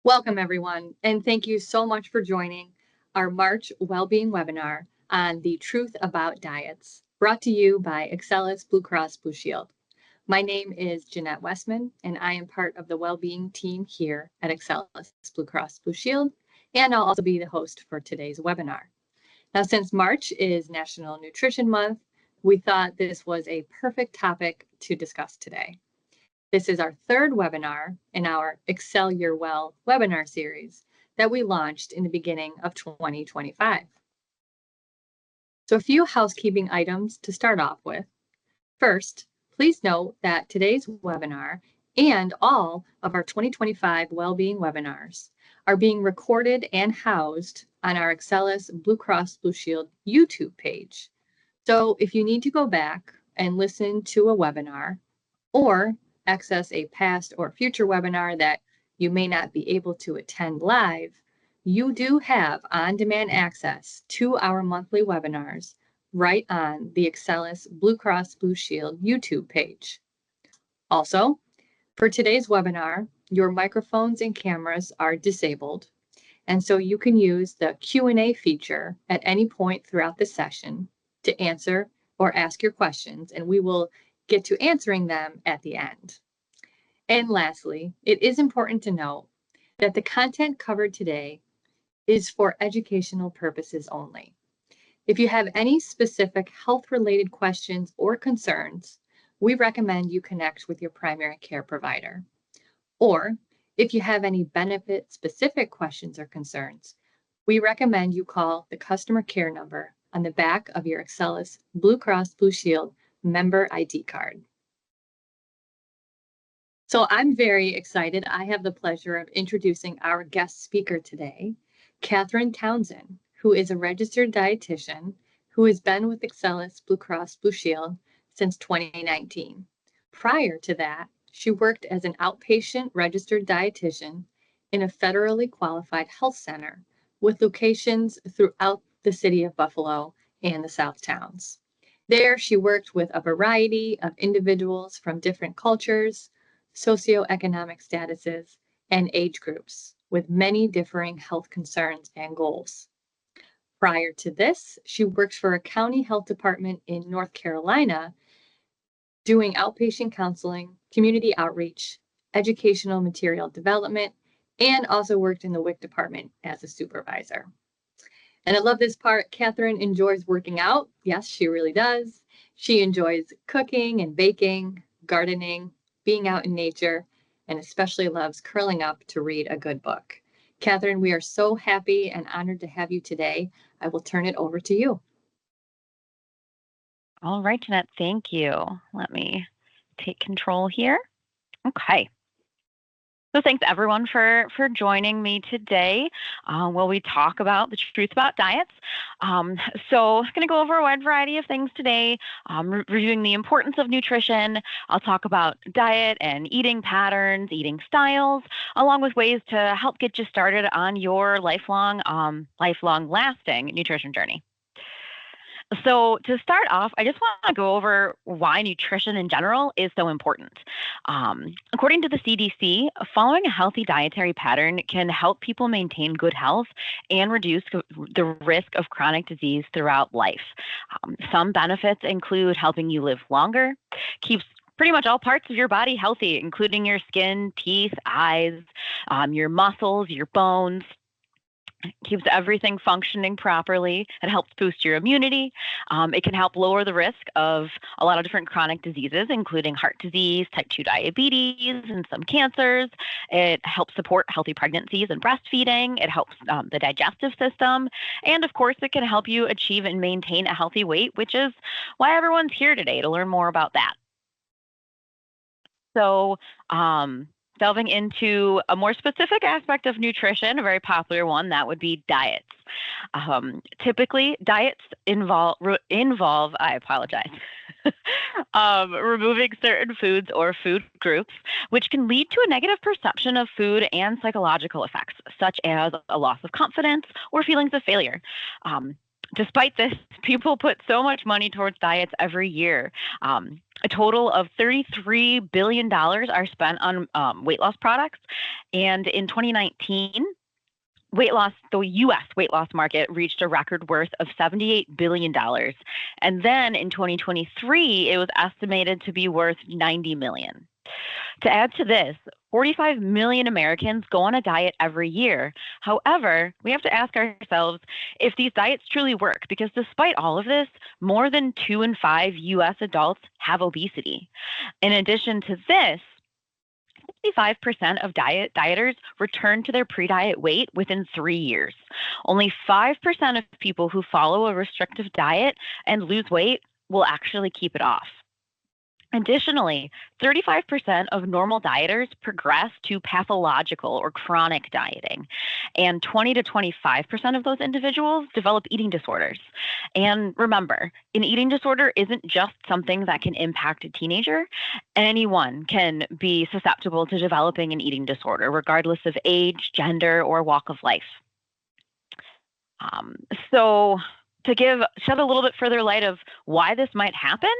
Welcome, everyone, and thank you so much for joining our March Wellbeing webinar on the truth about diets, brought to you by Excellus BlueCross BlueShield. My name is Jeanette Westman, and I am part of the Wellbeing team here at Excellus BlueCross BlueShield, and I'll also be the host for today's webinar. Now, since March is National Nutrition Month, we thought this was a perfect topic to discuss today. This is our third webinar in our Excel Your Well webinar series that we launched in the beginning of 2025. So a few housekeeping items to start off with. First, please note that today's webinar and all of our 2025 Wellbeing webinars are being recorded and housed on our Excellus BlueCross BlueShield YouTube page. So if you need to go back and listen to a webinar or access a past or future webinar that you may not be able to attend live, you do have on-demand access to our monthly webinars right on the Excellus BlueCross BlueShield YouTube page. Also, for today's webinar, your microphones and cameras are disabled, and so you can use the Q&A feature at any point throughout the session to answer or ask your questions, and we will get to answering them at the end. And lastly, it is important to note that the content covered today is for educational purposes only. If you have any specific health-related questions or concerns, we recommend you connect with your primary care provider. Or if you have any benefit-specific questions or concerns, we recommend you call the customer care number on the back of your Excellus BlueCross BlueShield member ID card. So I'm very excited. I have the pleasure of introducing our guest speaker today, Catherine Townsend, who is a registered dietitian who has been with Excellus BlueCross BlueShield since 2019. Prior to that, she worked as an outpatient registered dietitian in a federally qualified health center with locations throughout the city of Buffalo and the South Towns. There, she worked with a variety of individuals from different cultures, socioeconomic statuses, and age groups with many differing health concerns and goals. Prior to this, she worked for a county health department in North Carolina doing outpatient counseling, community outreach, educational material development, and also worked in the WIC department as a supervisor. And I love this part. Catherine enjoys working out. Yes, she really does. She enjoys cooking and baking, gardening, being out in nature, and especially loves curling up to read a good book. Catherine, we are so happy and honored to have you today. I will turn it over to you. All right, Jeanette, thank you. Let me take control here. Okay. So thanks everyone for joining me today while we talk about the truth about diets. So I'm going to go over a wide variety of things today, reviewing the importance of nutrition. I'll talk about diet and eating patterns, eating styles, along with ways to help get you started on your lifelong lasting nutrition journey. So to start off, I just want to go over why nutrition in general is so important. According to the CDC, following a healthy dietary pattern can help people maintain good health and reduce the risk of chronic disease throughout life. Some benefits include helping you live longer, keeps pretty much all parts of your body healthy, including your skin, teeth, eyes, your muscles, your bones. Keeps everything functioning properly. It helps boost your immunity. It can help lower the risk of a lot of different chronic diseases, including heart disease, type 2 diabetes, and some cancers. It helps support healthy pregnancies and breastfeeding. It helps the digestive system. And of course, it can help you achieve and maintain a healthy weight, which is why everyone's here today, to learn more about that. So, delving into a more specific aspect of nutrition, a very popular one, that would be diets. Typically, diets involve, I apologize, removing certain foods or food groups, which can lead to a negative perception of food and psychological effects, such as a loss of confidence or feelings of failure. Despite this, people put so much money towards diets every year. A total of $33 billion are spent on weight loss products. And in 2019, the U.S. weight loss market reached a record worth of $78 billion. And then in 2023, it was estimated to be worth $90 million. To add to this, 45 million Americans go on a diet every year. However, we have to ask ourselves if these diets truly work, because despite all of this, more than 2 in 5 U.S. adults have obesity. In addition to this, 65% of dieters return to their pre-diet weight within 3 years. Only 5% of people who follow a restrictive diet and lose weight will actually keep it off. Additionally, 35% of normal dieters progress to pathological or chronic dieting, and 20 to 25% of those individuals develop eating disorders. And remember, an eating disorder isn't just something that can impact a teenager. Anyone can be susceptible to developing an eating disorder, regardless of age, gender, or walk of life. So to shed a little bit further light of why this might happen,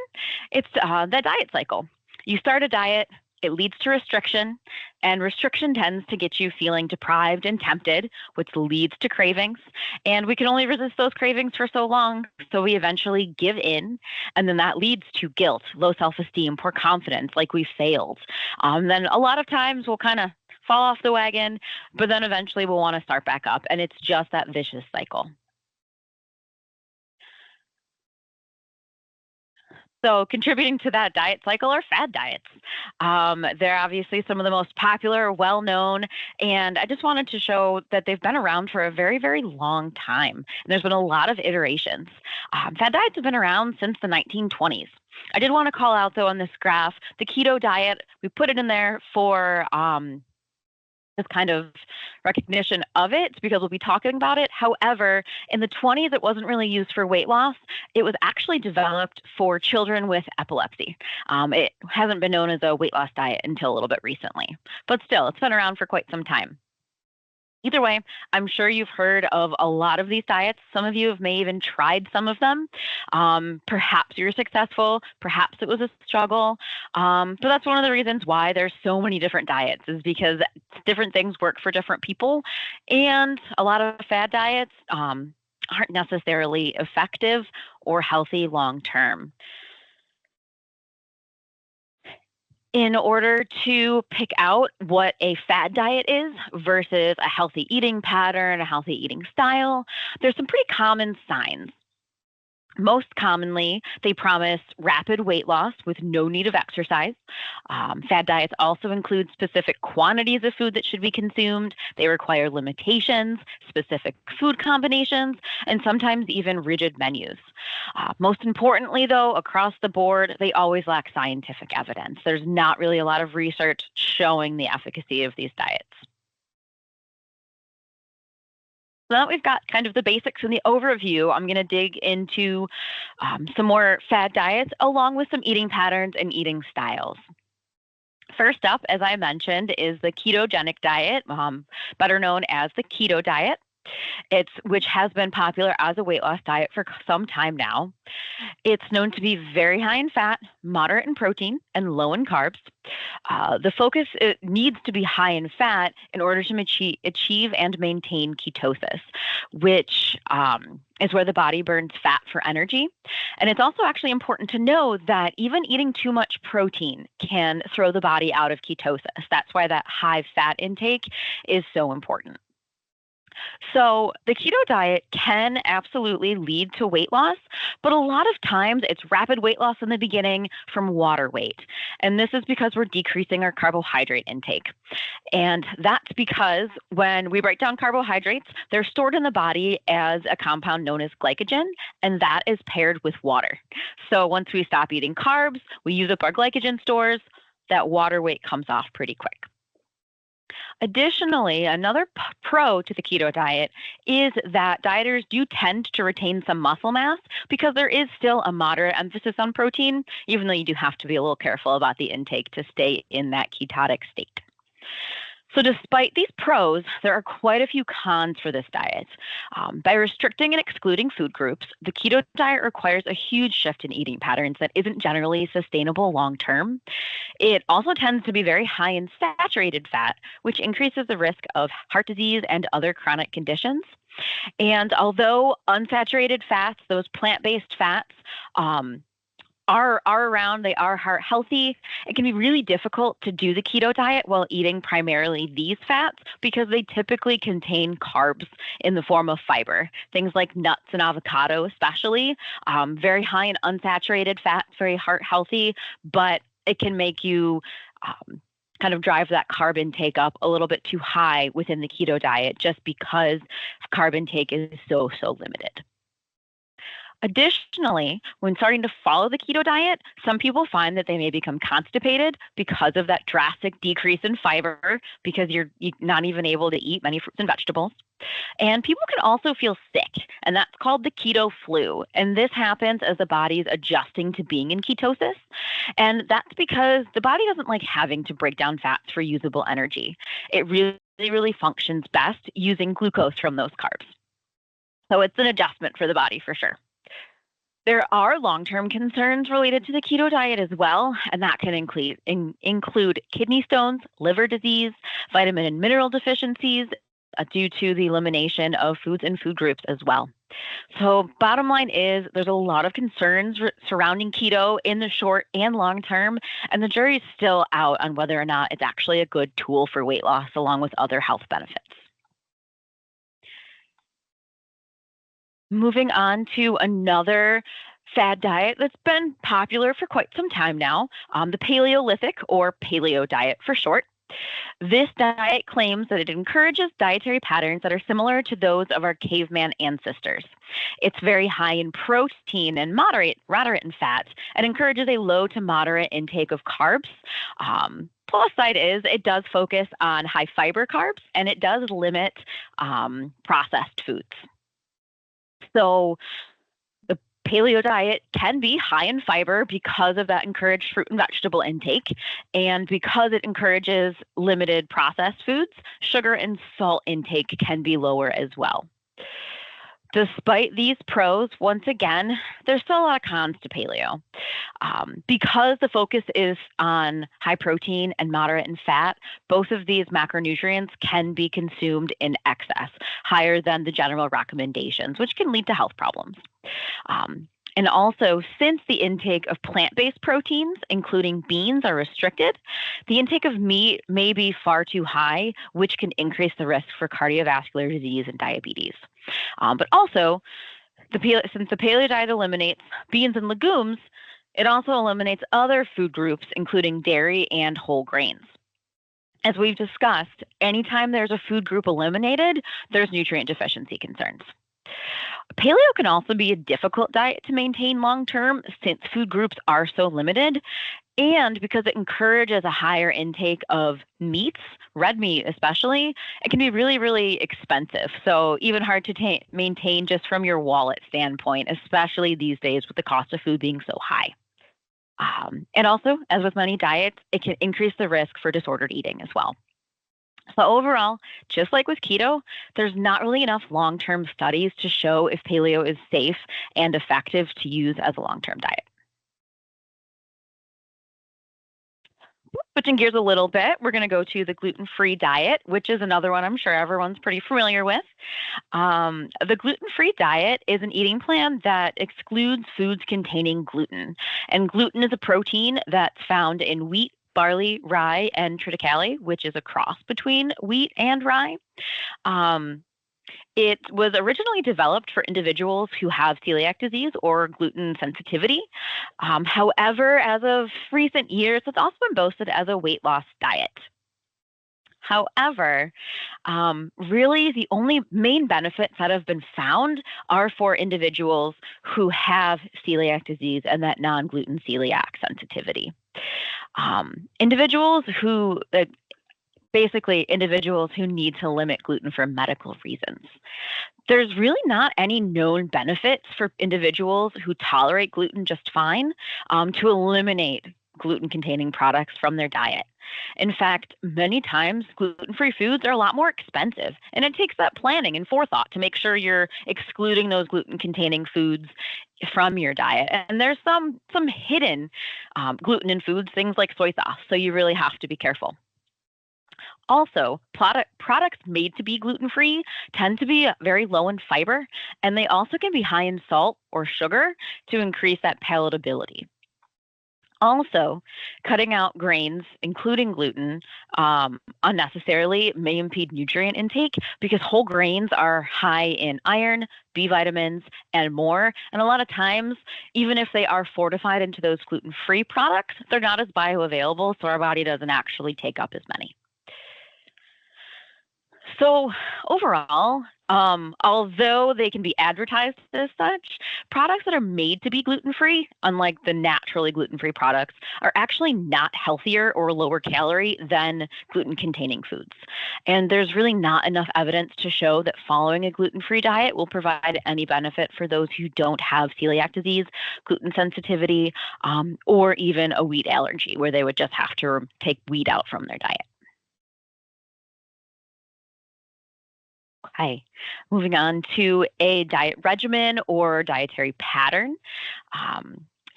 it's the diet cycle. You start a diet, it leads to restriction, and restriction tends to get you feeling deprived and tempted, which leads to cravings. And we can only resist those cravings for so long, so we eventually give in, and then that leads to guilt, low self-esteem, poor confidence, like we failed. Then a lot of times we'll kind of fall off the wagon, but then eventually we'll want to start back up, and it's just that vicious cycle. So contributing to that diet cycle are fad diets. They're obviously some of the most popular, well-known, and I just wanted to show that they've been around for a very, very long time. And there's been a lot of iterations. Fad diets have been around since the 1920s. I did want to call out, though, on this graph, the keto diet. We put it in there for this kind of recognition of it because we'll be talking about it. However, in the 20s, it wasn't really used for weight loss. It was actually developed for children with epilepsy. It hasn't been known as a weight loss diet until a little bit recently, but still, it's been around for quite some time. Either way, I'm sure you've heard of a lot of these diets. Some of you may even tried some of them. Perhaps you're successful, perhaps it was a struggle. But that's one of the reasons why there's so many different diets, is because different things work for different people. And a lot of fad diets aren't necessarily effective or healthy long term. In order to pick out what a fad diet is versus a healthy eating pattern, a healthy eating style, there's some pretty common signs. Most commonly, they promise rapid weight loss with no need of exercise. Fad diets also include specific quantities of food that should be consumed. They require limitations, specific food combinations, and sometimes even rigid menus. Most importantly, though, across the board, they always lack scientific evidence. There's not really a lot of research showing the efficacy of these diets. So now that we've got kind of the basics and the overview, I'm going to dig into some more fad diets along with some eating patterns and eating styles. First up, as I mentioned, is the ketogenic diet, better known as the keto diet. Which has been popular as a weight loss diet for some time now. It's known to be very high in fat, moderate in protein, and low in carbs. The focus needs to be high in fat in order to achieve and maintain ketosis, which is where the body burns fat for energy. And it's also actually important to know that even eating too much protein can throw the body out of ketosis. That's why that high fat intake is so important. So the keto diet can absolutely lead to weight loss, but a lot of times it's rapid weight loss in the beginning from water weight. And this is because we're decreasing our carbohydrate intake. And that's because when we break down carbohydrates, they're stored in the body as a compound known as glycogen, and that is paired with water. So once we stop eating carbs, we use up our glycogen stores, that water weight comes off pretty quick. Additionally, another pro to the keto diet is that dieters do tend to retain some muscle mass because there is still a moderate emphasis on protein, even though you do have to be a little careful about the intake to stay in that ketotic state. So despite these pros, there are quite a few cons for this diet. By restricting and excluding food groups, the keto diet requires a huge shift in eating patterns that isn't generally sustainable long term. It also tends to be very high in saturated fat, which increases the risk of heart disease and other chronic conditions. And although unsaturated fats, those plant-based fats, are around, they are heart healthy. It can be really difficult to do the keto diet while eating primarily these fats because they typically contain carbs in the form of fiber. Things like nuts and avocado, especially, very high in unsaturated fats, very heart healthy, but it can make you kind of drive that carb intake up a little bit too high within the keto diet just because carb intake is so limited. Additionally, when starting to follow the keto diet, some people find that they may become constipated because of that drastic decrease in fiber, because you're not even able to eat many fruits and vegetables. And people can also feel sick, and that's called the keto flu. And this happens as the body's adjusting to being in ketosis. And that's because the body doesn't like having to break down fats for usable energy. It really functions best using glucose from those carbs. So it's an adjustment for the body for sure. There are long-term concerns related to the keto diet as well, and that can include kidney stones, liver disease, vitamin and mineral deficiencies due to the elimination of foods and food groups as well. So bottom line is there's a lot of concerns surrounding keto in the short and long term, and the jury's still out on whether or not it's actually a good tool for weight loss along with other health benefits. Moving on to another fad diet that's been popular for quite some time now, the Paleolithic or paleo diet for short. This diet claims that it encourages dietary patterns that are similar to those of our caveman ancestors. It's very high in protein and moderate in fat and encourages a low to moderate intake of carbs. Plus side is it does focus on high fiber carbs and it does limit processed foods. So the paleo diet can be high in fiber because of that encouraged fruit and vegetable intake, and because it encourages limited processed foods, sugar and salt intake can be lower as well. Despite these pros, once again, there's still a lot of cons to paleo. Because the focus is on high protein and moderate in fat, both of these macronutrients can be consumed in excess, higher than the general recommendations, which can lead to health problems. And also, since the intake of plant-based proteins, including beans, are restricted, the intake of meat may be far too high, which can increase the risk for cardiovascular disease and diabetes. But also, since the paleo diet eliminates beans and legumes, it also eliminates other food groups, including dairy and whole grains. As we've discussed, anytime there's a food group eliminated, there's nutrient deficiency concerns. Paleo can also be a difficult diet to maintain long-term since food groups are so limited, and because it encourages a higher intake of meats, red meat especially, it can be really expensive. So even hard to maintain just from your wallet standpoint, especially these days with the cost of food being so high. And also, as with many diets, it can increase the risk for disordered eating as well. So overall, just like with keto, there's not really enough long-term studies to show if paleo is safe and effective to use as a long-term diet. Switching gears a little bit, we're going to go to the gluten-free diet, which is another one I'm sure everyone's pretty familiar with. The gluten-free diet is an eating plan that excludes foods containing gluten. And gluten is a protein that's found in wheat, barley, rye, and triticale, which is a cross between wheat and rye. It was originally developed for individuals who have celiac disease or gluten sensitivity. However, as of recent years, it's also been boasted as a weight loss diet. However, really the only main benefits that have been found are for individuals who have celiac disease and that non-gluten celiac sensitivity. Individuals who need to limit gluten for medical reasons. There's really not any known benefits for individuals who tolerate gluten just fine to eliminate gluten-containing products from their diet. In fact, many times gluten-free foods are a lot more expensive, and it takes that planning and forethought to make sure you're excluding those gluten-containing foods from your diet. And there's some hidden gluten in foods, things like soy sauce, so you really have to be careful. Also, products made to be gluten-free tend to be very low in fiber, and they also can be high in salt or sugar to increase that palatability. Also, cutting out grains, including gluten, unnecessarily may impede nutrient intake because whole grains are high in iron, B vitamins, and more. And a lot of times, even if they are fortified into those gluten-free products, they're not as bioavailable, so our body doesn't actually take up as many. So overall, although they can be advertised as such, products that are made to be gluten-free, unlike the naturally gluten-free products, are actually not healthier or lower calorie than gluten-containing foods. And there's really not enough evidence to show that following a gluten-free diet will provide any benefit for those who don't have celiac disease, gluten sensitivity, or even a wheat allergy, where they would just have to take wheat out from their diet. Hi. Moving on to a diet regimen or dietary pattern.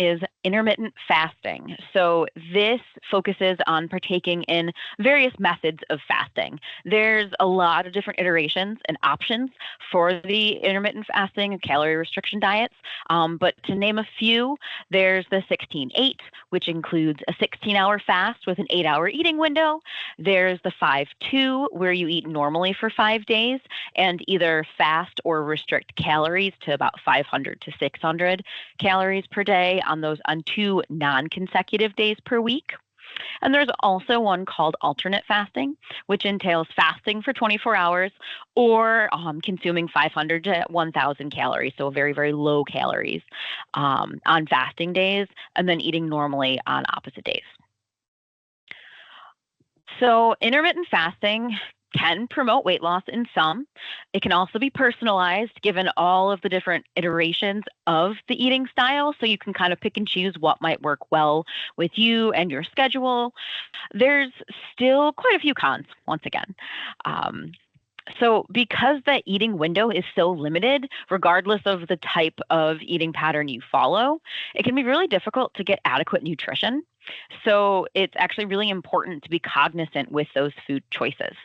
Is intermittent fasting. So this focuses on partaking in various methods of fasting. There's a lot of different iterations and options for the intermittent fasting and calorie restriction diets. But to name a few, there's the 16-8, which includes a 16-hour fast with an 8-hour eating window. There's the 5-2, where you eat normally for 5 days and either fast or restrict calories to about 500 to 600 calories per day on 2 non-consecutive days per week. And there's also one called alternate fasting, which entails fasting for 24 hours or consuming 500 to 1,000 calories, so very, very low calories on fasting days, and then eating normally on opposite days. So intermittent fasting can promote weight loss in some. It can also be personalized given all of the different iterations of the eating style. So you can kind of pick and choose what might work well with you and your schedule. There's still quite a few cons, once again. So because the eating window is so limited, regardless of the type of eating pattern you follow, it can be really difficult to get adequate nutrition. So it's actually really important to be cognizant with those food choices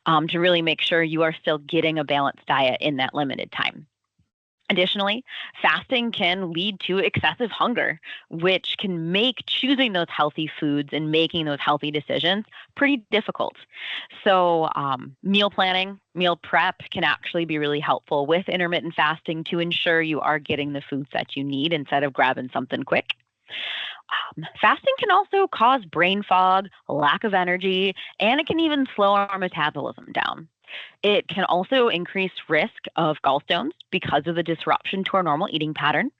to really make sure you are still getting a balanced diet in that limited time. Additionally, fasting can lead to excessive hunger, which can make choosing those healthy foods and making those healthy decisions pretty difficult. So meal planning, meal prep can actually be really helpful with intermittent fasting to ensure you are getting the foods that you need instead of grabbing something quick. Fasting can also cause brain fog, lack of energy, and it can even slow our metabolism down. It can also increase risk of gallstones because of the disruption to our normal eating pattern.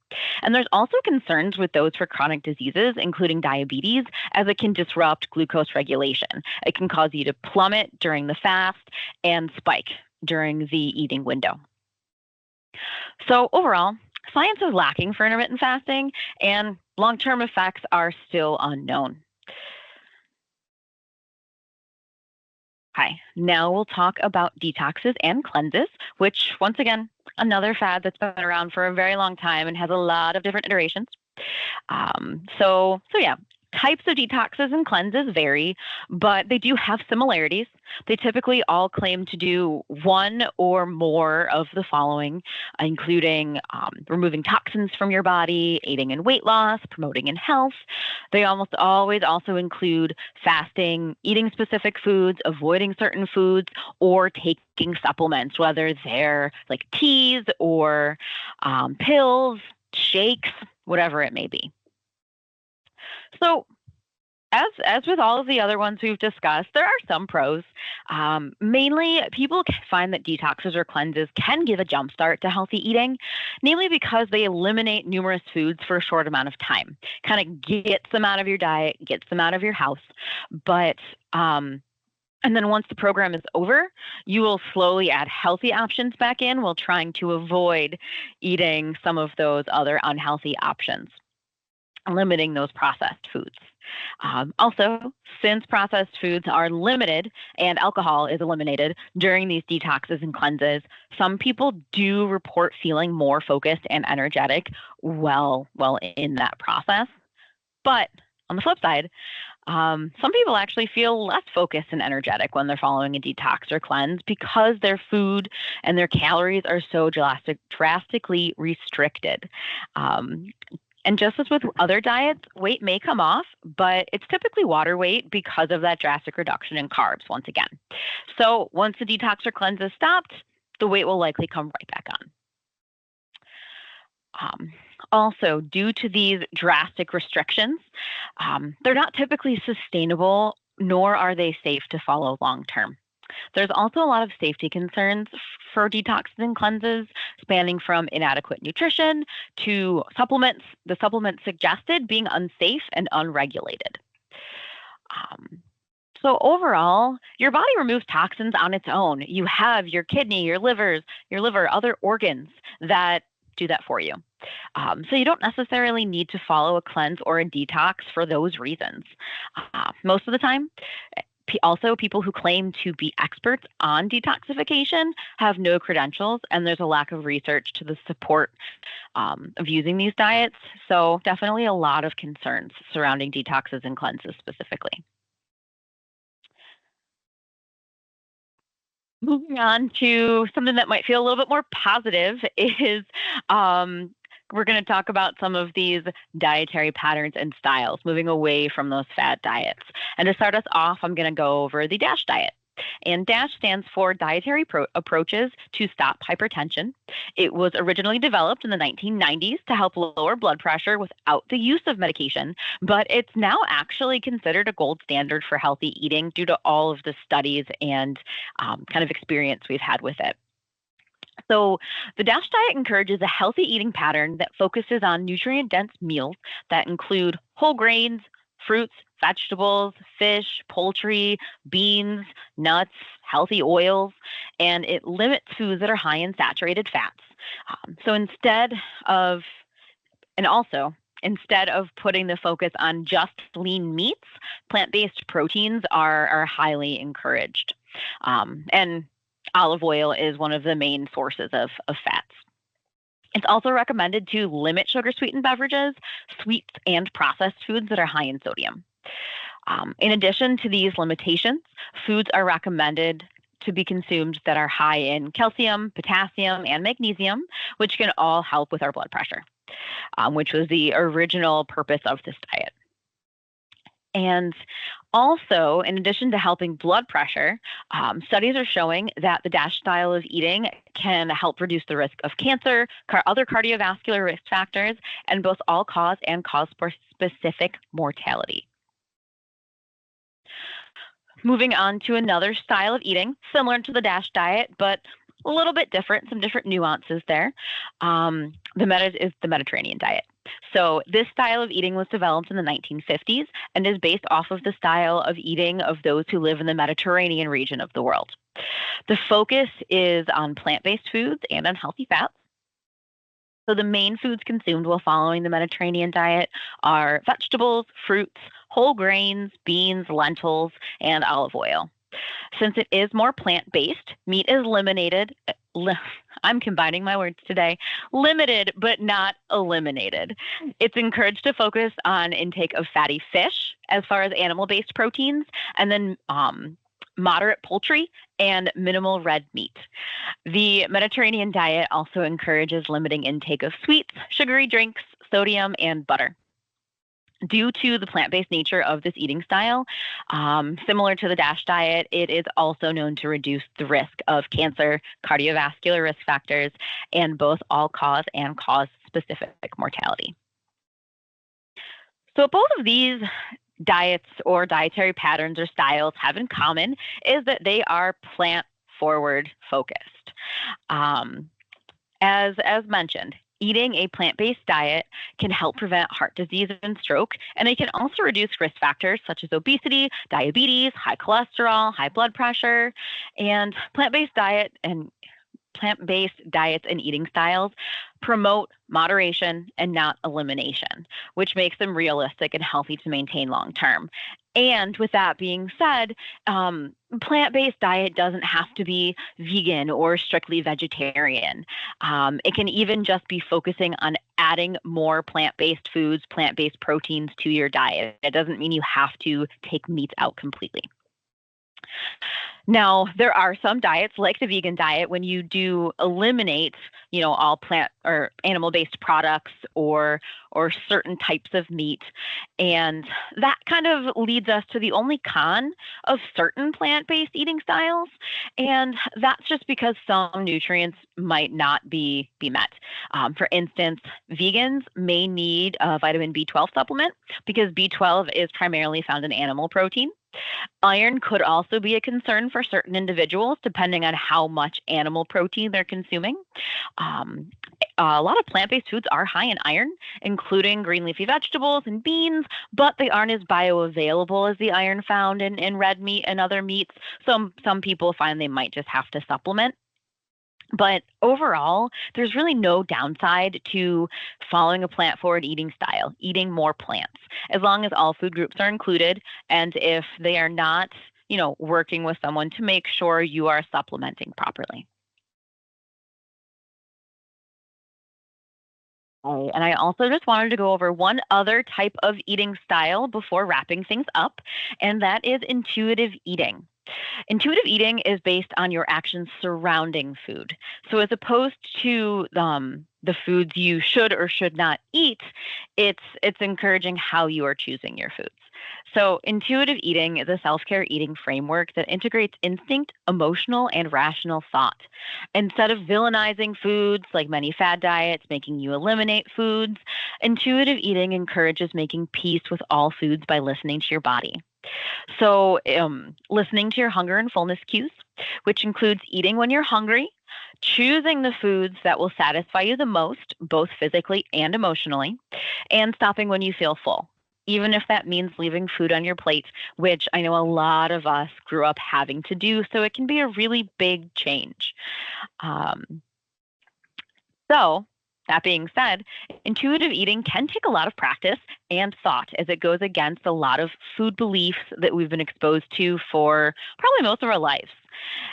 And there's also concerns with those for chronic diseases, including diabetes, as it can disrupt glucose regulation. It can cause you to plummet during the fast and spike during the eating window. So overall, science is lacking for intermittent fasting, and long-term effects are still unknown. Hi, now we'll talk about detoxes and cleanses, which, once again, another fad that's been around for a very long time and has a lot of different iterations. So yeah, types of detoxes and cleanses vary, but they do have similarities. They typically all claim to do one or more of the following, including removing toxins from your body, aiding in weight loss, promoting in health. They almost always also include fasting, eating specific foods, avoiding certain foods, or taking supplements, whether they're like teas or pills, shakes, whatever it may be. So as with all of the other ones we've discussed, there are some pros. Mainly, people find that detoxes or cleanses can give a jumpstart to healthy eating, namely because they eliminate numerous foods for a short amount of time. Kind of gets them out of your diet, gets them out of your house. But and then once the program is over, you will slowly add healthy options back in while trying to avoid eating some of those other unhealthy options. limiting those processed foods. Also, since processed foods are limited and alcohol is eliminated during these detoxes and cleanses, some people do report feeling more focused and energetic well in that process. But on the flip side, some people actually feel less focused and energetic when they're following a detox or cleanse because their food and their calories are so drastically restricted. And just as with other diets, weight may come off, but it's typically water weight because of that drastic reduction in carbs once again. So once the detox or cleanse is stopped, the weight will likely come right back on. Also, due to these drastic restrictions, they're not typically sustainable, nor are they safe to follow long term. There's also a lot of safety concerns for detoxes and cleanses, spanning from inadequate nutrition to supplements, the supplements suggested being unsafe and unregulated. So overall, your body removes toxins on its own. You have your kidney, your liver, other organs that do that for you. So you don't necessarily need to follow a cleanse or a detox for those reasons. Most of the time, also, people who claim to be experts on detoxification have no credentials, and there's a lack of research to the support of using these diets. So definitely a lot of concerns surrounding detoxes and cleanses specifically. Moving on to something that might feel a little bit more positive is we're going to talk about some of these dietary patterns and styles, moving away from those fad diets. And to start us off, I'm going to go over the DASH diet. And DASH stands for Dietary Approaches to Stop Hypertension. It was originally developed in the 1990s to help lower blood pressure without the use of medication, but it's now actually considered a gold standard for healthy eating due to all of the studies and kind of experience we've had with it. So the DASH diet encourages a healthy eating pattern that focuses on nutrient-dense meals that include whole grains, fruits, vegetables, fish, poultry, beans, nuts, healthy oils, and it limits foods that are high in saturated fats. Instead of putting the focus on just lean meats, plant-based proteins are highly encouraged. And olive oil is one of the main sources of fats. It's also recommended to limit sugar-sweetened beverages, sweets, and processed foods that are high in sodium. In addition to these limitations, foods are recommended to be consumed that are high in calcium, potassium, and magnesium, which can all help with our blood pressure, which was the original purpose of this diet. And also, in addition to helping blood pressure, studies are showing that the DASH style of eating can help reduce the risk of cancer, other cardiovascular risk factors, and both all-cause and cause-specific mortality. Moving on to another style of eating, similar to the DASH diet, but a little bit different, some different nuances there. Is the Mediterranean diet. So this style of eating was developed in the 1950s and is based off of the style of eating of those who live in the Mediterranean region of the world. The focus is on plant-based foods and on healthy fats. So the main foods consumed while following the Mediterranean diet are vegetables, fruits, whole grains, beans, lentils, and olive oil. Since it is more plant-based, meat is eliminated. I'm combining my words today. Limited, but not eliminated. It's encouraged to focus on intake of fatty fish as far as animal-based proteins, and then moderate poultry and minimal red meat. The Mediterranean diet also encourages limiting intake of sweets, sugary drinks, sodium, and butter. Due to the plant-based nature of this eating style, similar to the DASH diet, it is also known to reduce the risk of cancer, cardiovascular risk factors, and both all-cause and cause-specific mortality. So both of these diets or dietary patterns or styles have in common is that they are plant-forward focused. As mentioned, eating a plant-based diet can help prevent heart disease and stroke, and it can also reduce risk factors such as obesity, diabetes, high cholesterol, high blood pressure, and plant-based diet and plant-based diets and eating styles promote moderation and not elimination, which makes them realistic and healthy to maintain long term. And with that being said, plant-based diet doesn't have to be vegan or strictly vegetarian. It can even just be focusing on adding more plant-based foods, plant-based proteins to your diet. It doesn't mean you have to take meat out completely. Now, there are some diets like the vegan diet when you do eliminate, all plant or animal-based products or certain types of meat. And that kind of leads us to the only con of certain plant-based eating styles. And that's just because some nutrients might not be met. For instance, vegans may need a vitamin B12 supplement because B12 is primarily found in animal protein. Iron could also be a concern for certain individuals, depending on how much animal protein they're consuming. A lot of plant-based foods are high in iron, including green leafy vegetables and beans, but they aren't as bioavailable as the iron found in red meat and other meats. So some people find they might just have to supplement. But overall, there's really no downside to following a plant-forward eating style, eating more plants, as long as all food groups are included and if they are not, working with someone to make sure you are supplementing properly. And I also just wanted to go over one other type of eating style before wrapping things up, and that is intuitive eating. Intuitive eating is based on your actions surrounding food. So as opposed to the foods you should or should not eat, it's encouraging how you are choosing your foods. So intuitive eating is a self-care eating framework that integrates instinct, emotional, and rational thought. Instead of villainizing foods like many fad diets, making you eliminate foods, intuitive eating encourages making peace with all foods by listening to your body. So, listening to your hunger and fullness cues, which includes eating when you're hungry, choosing the foods that will satisfy you the most, both physically and emotionally, and stopping when you feel full, even if that means leaving food on your plate, which I know a lot of us grew up having to do. So it can be a really big change. So, that being said, intuitive eating can take a lot of practice and thought as it goes against a lot of food beliefs that we've been exposed to for probably most of our lives.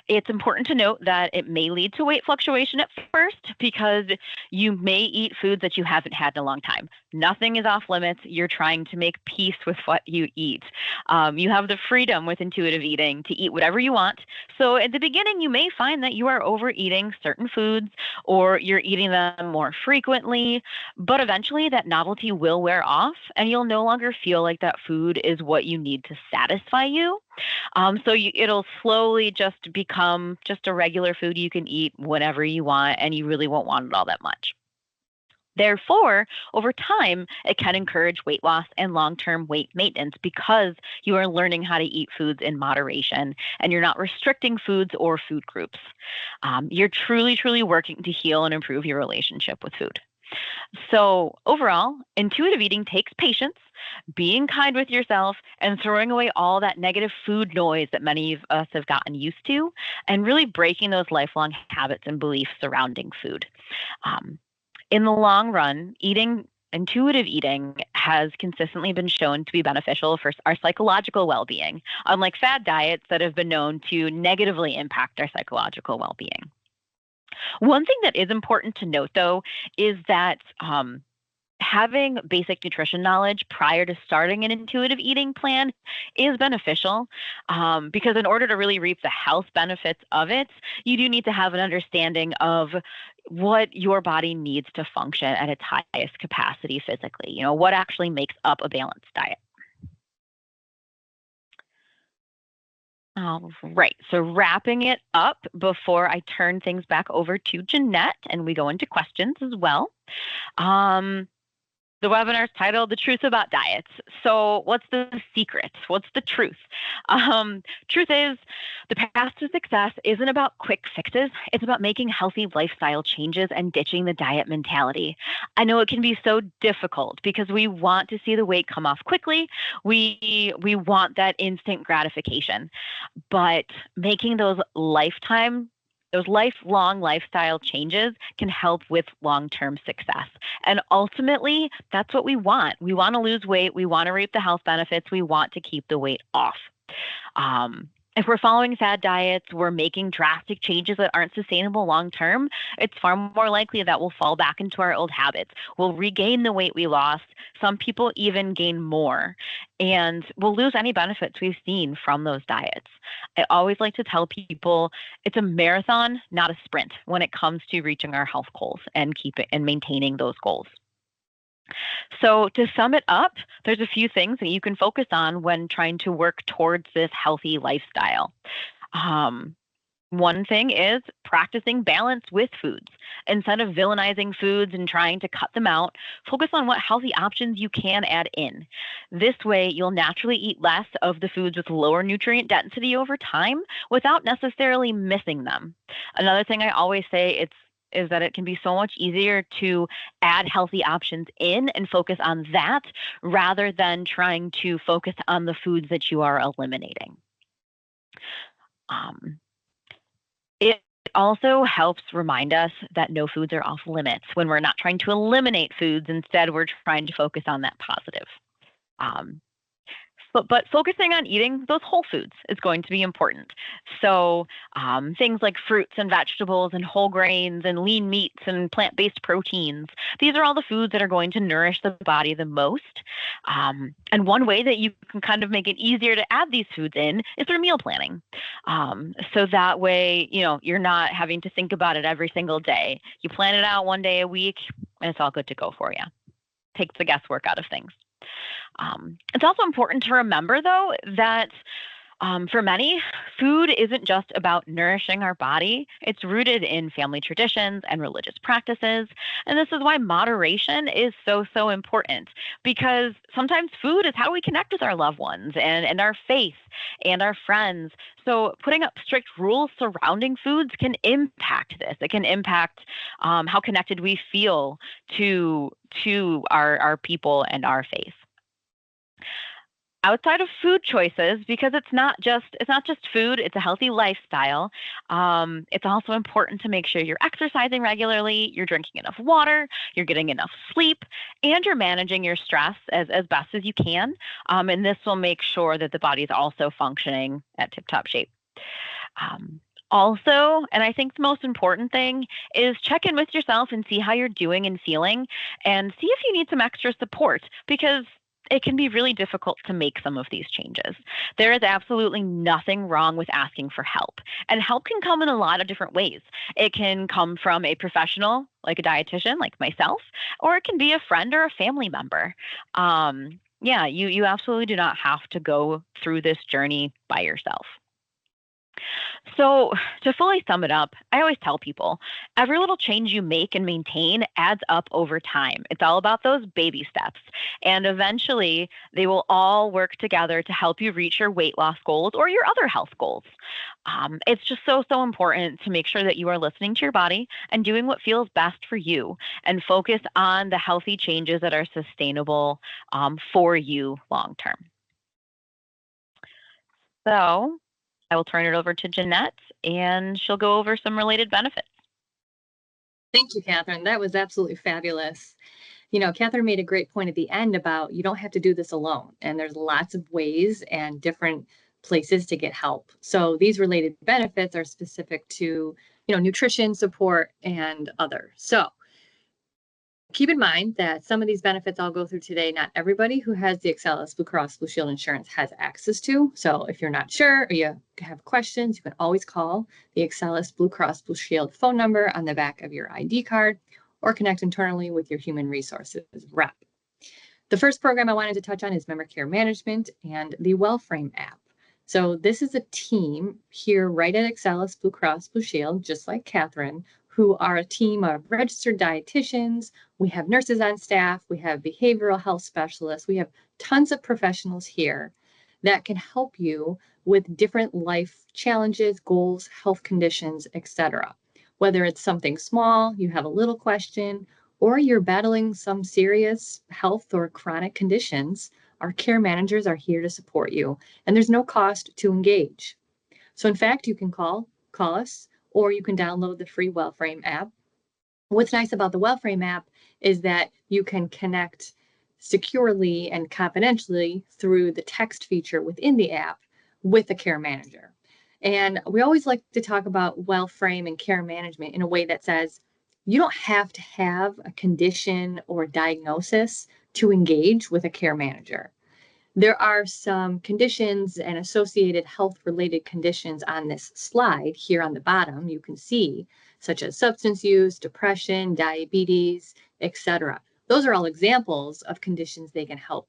It's important to note that it may lead to weight fluctuation at first because you may eat foods that you haven't had in a long time. Nothing is off limits. You're trying to make peace with what you eat. You have the freedom with intuitive eating to eat whatever you want. So at the beginning, you may find that you are overeating certain foods or you're eating them more frequently, but eventually that novelty will wear off and you'll no longer feel like that food is what you need to satisfy you. It'll slowly just become just a regular food you can eat whenever you want, and you really won't want it all that much. Therefore, over time, it can encourage weight loss and long-term weight maintenance because you are learning how to eat foods in moderation and you're not restricting foods or food groups. You're truly, truly working to heal and improve your relationship with food. So overall, intuitive eating takes patience, being kind with yourself, and throwing away all that negative food noise that many of us have gotten used to, and really breaking those lifelong habits and beliefs surrounding food. In the long run, intuitive eating has consistently been shown to be beneficial for our psychological well-being, unlike fad diets that have been known to negatively impact our psychological well-being. One thing that is important to note, though, is that having basic nutrition knowledge prior to starting an intuitive eating plan is beneficial because in order to really reap the health benefits of it, you do need to have an understanding of what your body needs to function at its highest capacity physically. What actually makes up a balanced diet. All right. So wrapping it up before I turn things back over to Jeanette and we go into questions as well. The webinar is titled The Truth About Diets. So what's the secret? What's the truth? Truth is the path to success isn't about quick fixes. It's about making healthy lifestyle changes and ditching the diet mentality. I know it can be so difficult because we want to see the weight come off quickly. We want that instant gratification, but making those lifetime Those lifelong lifestyle changes can help with long-term success. And ultimately, that's what we want. We want to lose weight. We want to reap the health benefits. We want to keep the weight off. If we're following fad diets, we're making drastic changes that aren't sustainable long term, it's far more likely that we'll fall back into our old habits. We'll regain the weight we lost. Some people even gain more, and we'll lose any benefits we've seen from those diets. I always like to tell people it's a marathon, not a sprint, when it comes to reaching our health goals and maintaining those goals. So, to sum it up, there's a few things that you can focus on when trying to work towards this healthy lifestyle. Um, One thing is practicing balance with foods. Instead of villainizing foods and trying to cut them out, focus on what healthy options you can add in. This way, you'll naturally eat less of the foods with lower nutrient density over time without necessarily missing them. Another thing I always say is that it can be so much easier to add healthy options in and focus on that rather than trying to focus on the foods that you are eliminating. Um, it also helps remind us that no foods are off limits when we're not trying to eliminate foods. Instead, we're trying to focus on that positive. Um, but focusing on eating those whole foods is going to be important. So things like fruits and vegetables and whole grains and lean meats and plant-based proteins, these are all the foods that are going to nourish the body the most. And one way that you can kind of make it easier to add these foods in is through meal planning. So that way, you're not having to think about it every single day. You plan it out one day a week and it's all good to go for you. Takes the guesswork out of things. It's also important to remember, though, that for many, food isn't just about nourishing our body. It's rooted in family traditions and religious practices. And this is why moderation is so, so important, because sometimes food is how we connect with our loved ones and our faith and our friends. So putting up strict rules surrounding foods can impact this. It can impact how connected we feel to our people and our faith. Outside of food choices, because it's not just food, it's a healthy lifestyle. It's also important to make sure you're exercising regularly, you're drinking enough water, you're getting enough sleep, and you're managing your stress as best as you can. And this will make sure that the body is also functioning at tip-top shape. Also, and I think the most important thing is check in with yourself and see how you're doing and feeling, and see if you need some extra support, because it can be really difficult to make some of these changes. There is absolutely nothing wrong with asking for help, and help can come in a lot of different ways. It can come from a professional, like a dietitian, like myself, or it can be a friend or a family member. You absolutely do not have to go through this journey by yourself. So, to fully sum it up, I always tell people every little change you make and maintain adds up over time. It's all about those baby steps. And eventually, they will all work together to help you reach your weight loss goals or your other health goals. It's just so, so important to make sure that you are listening to your body and doing what feels best for you, and focus on the healthy changes that are sustainable for you long term. So, I will turn it over to Jeanette, and she'll go over some related benefits. Thank you, Catherine. That was absolutely fabulous. Catherine made a great point at the end about you don't have to do this alone, and there's lots of ways and different places to get help. So these related benefits are specific to, nutrition, support, and other. So keep in mind that some of these benefits I'll go through today, not everybody who has the Excellus BlueCross BlueShield insurance has access to. So if you're not sure or you have questions, you can always call the Excellus BlueCross BlueShield phone number on the back of your ID card, or connect internally with your human resources rep. The first program I wanted to touch on is member care management and the WellFrame app. So this is a team here right at Excellus BlueCross BlueShield, just like Catherine, who are a team of registered dietitians. We have nurses on staff. We have behavioral health specialists. We have tons of professionals here that can help you with different life challenges, goals, health conditions, etc. Whether it's something small, you have a little question, or you're battling some serious health or chronic conditions, our care managers are here to support you, and there's no cost to engage. So in fact, you can call us, or you can download the free WellFrame app. What's nice about the WellFrame app is that you can connect securely and confidentially through the text feature within the app with a care manager. And we always like to talk about WellFrame and care management in a way that says you don't have to have a condition or diagnosis to engage with a care manager. There are some conditions and associated health-related conditions on this slide here on the bottom you can see, such as substance use, depression, diabetes, etc. Those are all examples of conditions they can help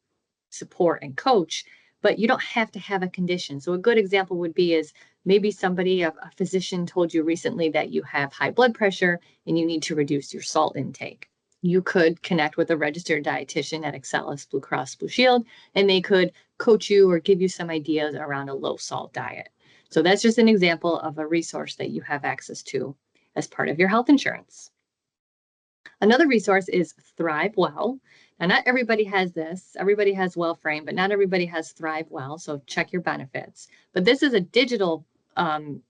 support and coach, but you don't have to have a condition. So a good example would be is maybe somebody, a physician told you recently that you have high blood pressure and you need to reduce your salt intake. You could connect with a registered dietitian at Excellus BlueCross BlueShield, and they could coach you or give you some ideas around a low salt diet. So that's just an example of a resource that you have access to as part of your health insurance. Another resource is Thrive Well. Now, not everybody has this. Everybody has WellFrame, but not everybody has Thrive Well. So check your benefits. But this is a digital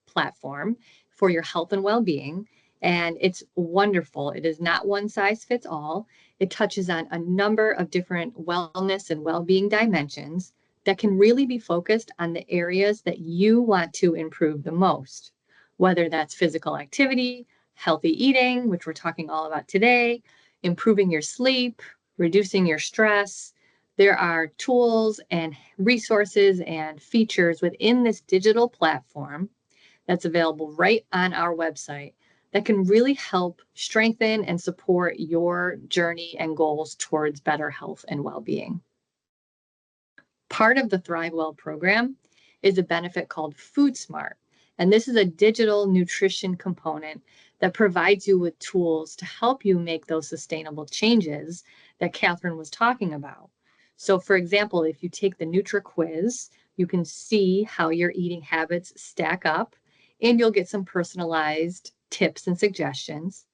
platform for your health and well-being. And it's wonderful. It is not one size fits all. It touches on a number of different wellness and well-being dimensions that can really be focused on the areas that you want to improve the most, whether that's physical activity, healthy eating, which we're talking all about today, improving your sleep, reducing your stress. There are tools and resources and features within this digital platform that's available right on our website that can really help strengthen and support your journey and goals towards better health and well-being. Part of the Thrive Well program is a benefit called Food Smart. And this is a digital nutrition component that provides you with tools to help you make those sustainable changes that Catherine was talking about. So for example, if you take the Nutra quiz, you can see how your eating habits stack up and you'll get some personalized tips and suggestions.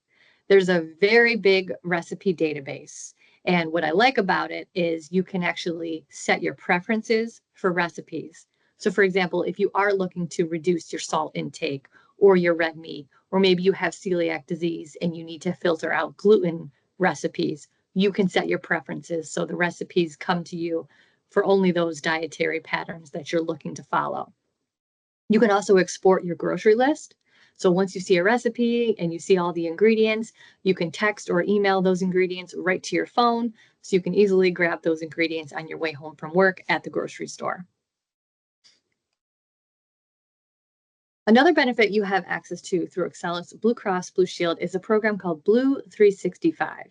There's a very big recipe database. And what I like about it is you can actually set your preferences for recipes. So for example, if you are looking to reduce your salt intake or your red meat, or maybe you have celiac disease and you need to filter out gluten recipes, you can set your preferences so the recipes come to you for only those dietary patterns that you're looking to follow. You can also export your grocery list. So once you see a recipe and you see all the ingredients, you can text or email those ingredients right to your phone so you can easily grab those ingredients on your way home from work at the grocery store. Another benefit you have access to through Excellus BlueCross BlueShield is a program called Blue 365.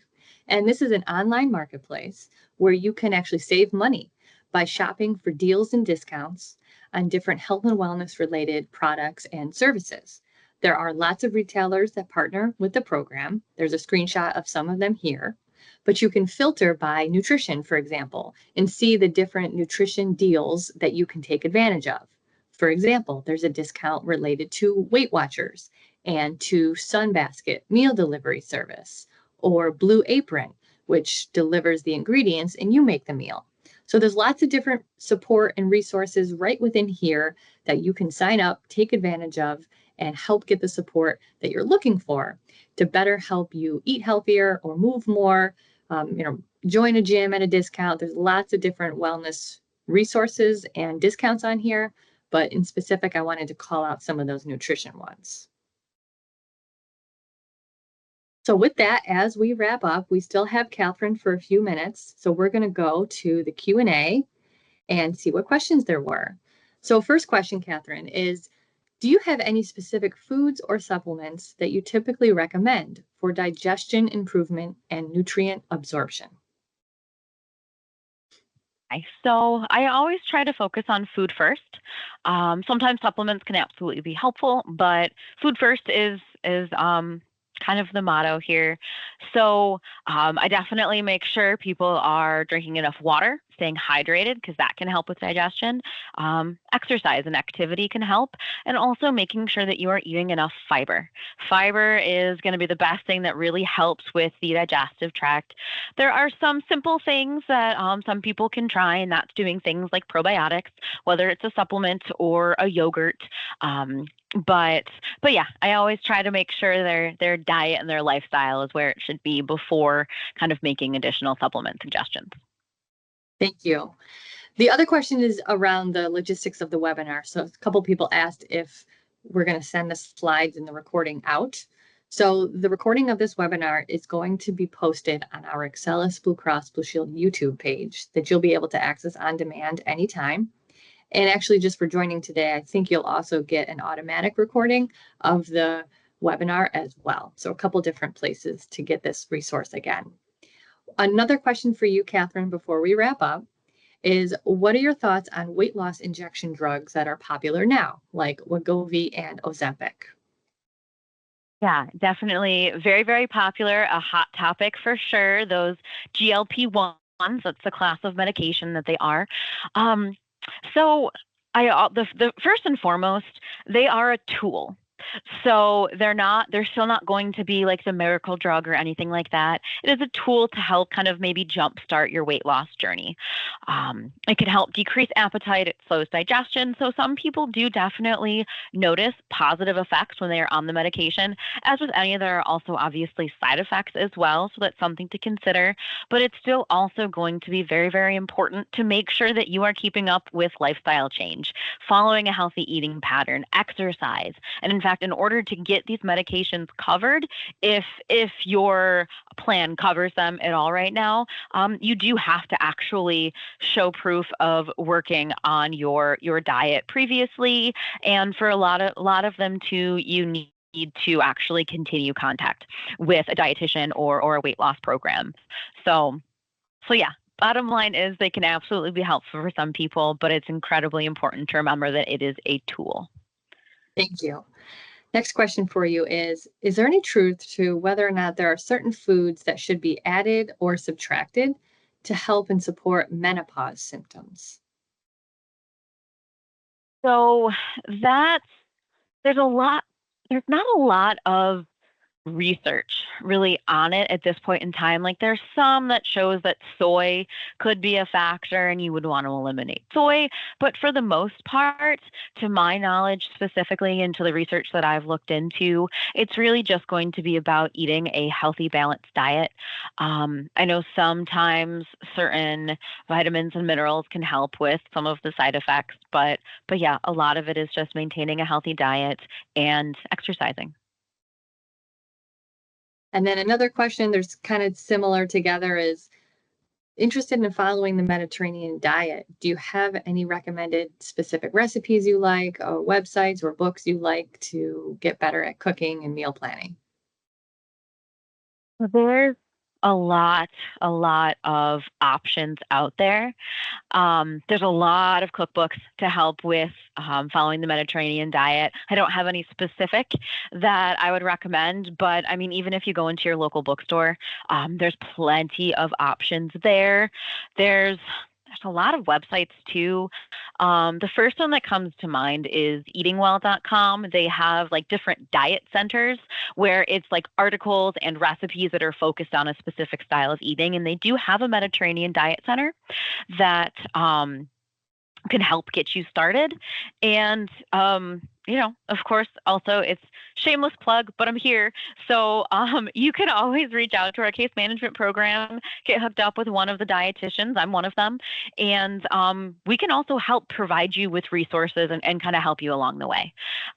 And this is an online marketplace where you can actually save money by shopping for deals and discounts on different health and wellness related products and services. There are lots of retailers that partner with the program. There's a screenshot of some of them here, but you can filter by nutrition, for example, and see the different nutrition deals that you can take advantage of. For example, there's a discount related to Weight Watchers and to Sunbasket meal delivery service, or Blue Apron, which delivers the ingredients and you make the meal. So there's lots of different support and resources right within here that you can sign up, take advantage of, and help get the support that you're looking for to better help you eat healthier or move more, join a gym at a discount. There's lots of different wellness resources and discounts on here. But in specific, I wanted to call out some of those nutrition ones. So with that, as we wrap up, we still have Catherine for a few minutes. So we're going to go to the Q&A and see what questions there were. So first question, Catherine, is do you have any specific foods or supplements that you typically recommend for digestion improvement and nutrient absorption? So I always try to focus on food first. Sometimes supplements can absolutely be helpful, but food first is kind of the motto here. So I definitely make sure people are drinking enough water, staying hydrated, because that can help with digestion. Exercise and activity can help, and also making sure that you are eating enough fiber. Fiber is going to be the best thing that really helps with the digestive tract. There are some simple things that some people can try, and that's doing things like probiotics, whether it's a supplement or a yogurt. But yeah, I always try to make sure their diet and their lifestyle is where it should be before kind of making additional supplement suggestions. Thank you. The other question is around the logistics of the webinar. So a couple people asked if we're going to send the slides and the recording out. So the recording of this webinar is going to be posted on our Excellus BlueCross BlueShield YouTube page that you'll be able to access on demand anytime. And actually, just for joining today, I think you'll also get an automatic recording of the webinar as well. So a couple different places to get this resource again. Another question for you, Catherine, before we wrap up is what are your thoughts on weight loss injection drugs that are popular now, like Wegovy and Ozempic? Yeah, definitely very, very popular, a hot topic for sure. Those GLP-1s, that's the class of medication that they are. Um, so the first and foremost, they are a tool. So they're still not going to be like the miracle drug or anything like that. It is a tool to help kind of maybe jumpstart your weight loss journey. It can help decrease appetite, it slows digestion. So some people do definitely notice positive effects when they are on the medication. As with any, there are also obviously side effects as well. So that's something to consider. But it's still also going to be very, very important to make sure that you are keeping up with lifestyle change, following a healthy eating pattern, exercise. And in fact, in order to get these medications covered, if your plan covers them at all right now, you do have to actually show proof of working on your diet previously, and for a lot of them too, you need to actually continue contact with a dietitian or a weight loss program. So yeah, bottom line is they can absolutely be helpful for some people, but it's incredibly important to remember that it is a tool. Thank you. Next question for you is there any truth to whether or not there are certain foods that should be added or subtracted to help and support menopause symptoms? So that's there's not a lot of research really on it at this point in time. Like there's some that shows that soy could be a factor and you would want to eliminate soy. But for the most part, to my knowledge, specifically into the research that I've looked into, it's really just going to be about eating a healthy, balanced diet. I know sometimes certain vitamins and minerals can help with some of the side effects, but yeah, a lot of it is just maintaining a healthy diet and exercising. And then another question, there's kind of similar together, is interested in following the Mediterranean diet. Do you have any recommended specific recipes you like, or websites or books you like to get better at cooking and meal planning? There's a lot of options out there. There's a lot of cookbooks to help with following the Mediterranean diet. I don't have any specific that I would recommend, but I mean, even if you go into your local bookstore, there's plenty of options there. There's a lot of websites too. The first one that comes to mind is eatingwell.com. They have like different diet centers where it's like articles and recipes that are focused on a specific style of eating. And they do have a Mediterranean diet center that can help get you started. And, of course, also it's shameless plug, but I'm here. So you can always reach out to our case management program, get hooked up with one of the dietitians. I'm one of them. And we can also help provide you with resources and kind of help you along the way.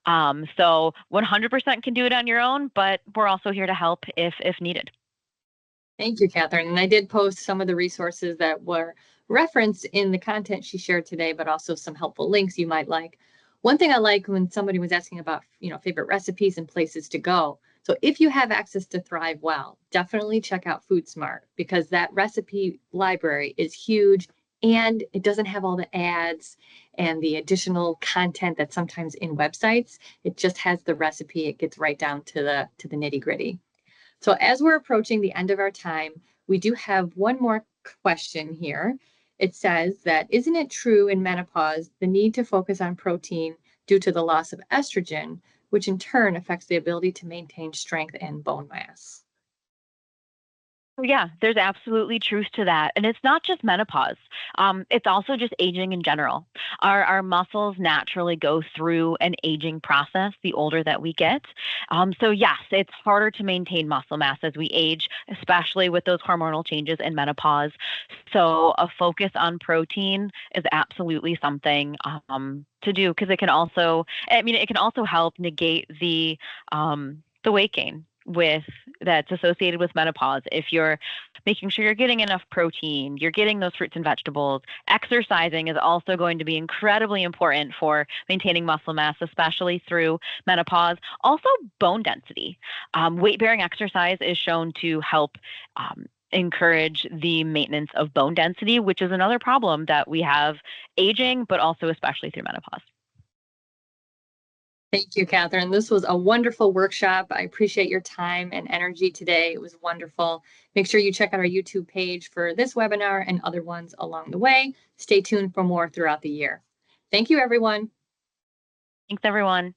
So 100% can do it on your own, but we're also here to help if needed. Thank you, Catherine. And I did post some of the resources that were referenced in the content she shared today, but also some helpful links you might like. One thing I like when somebody was asking about, favorite recipes and places to go. So if you have access to Thrive Well, definitely check out Food Smart because that recipe library is huge and it doesn't have all the ads and the additional content that's sometimes in websites. It just has the recipe. It gets right down to the nitty gritty. So as we're approaching the end of our time, we do have one more question here. It says that, isn't it true in menopause, the need to focus on protein due to the loss of estrogen, which in turn affects the ability to maintain strength and bone mass? Yeah, there's absolutely truth to that. And it's not just menopause. It's also just aging in general. Our muscles naturally go through an aging process the older that we get. So yes, it's harder to maintain muscle mass as we age, especially with those hormonal changes in menopause. So a focus on protein is absolutely something to do because it can also help negate the weight gain with that's associated with menopause. If you're making sure you're getting enough protein, you're getting those fruits and vegetables, exercising is also going to be incredibly important for maintaining muscle mass, especially through menopause. Also, bone density. Weight bearing exercise is shown to help. Encourage the maintenance of bone density, which is another problem that we have aging, but also especially through menopause. Thank you, Catherine. This was a wonderful workshop. I appreciate your time and energy today. It was wonderful. Make sure you check out our YouTube page for this webinar and other ones along the way. Stay tuned for more throughout the year. Thank you, everyone. Thanks, everyone.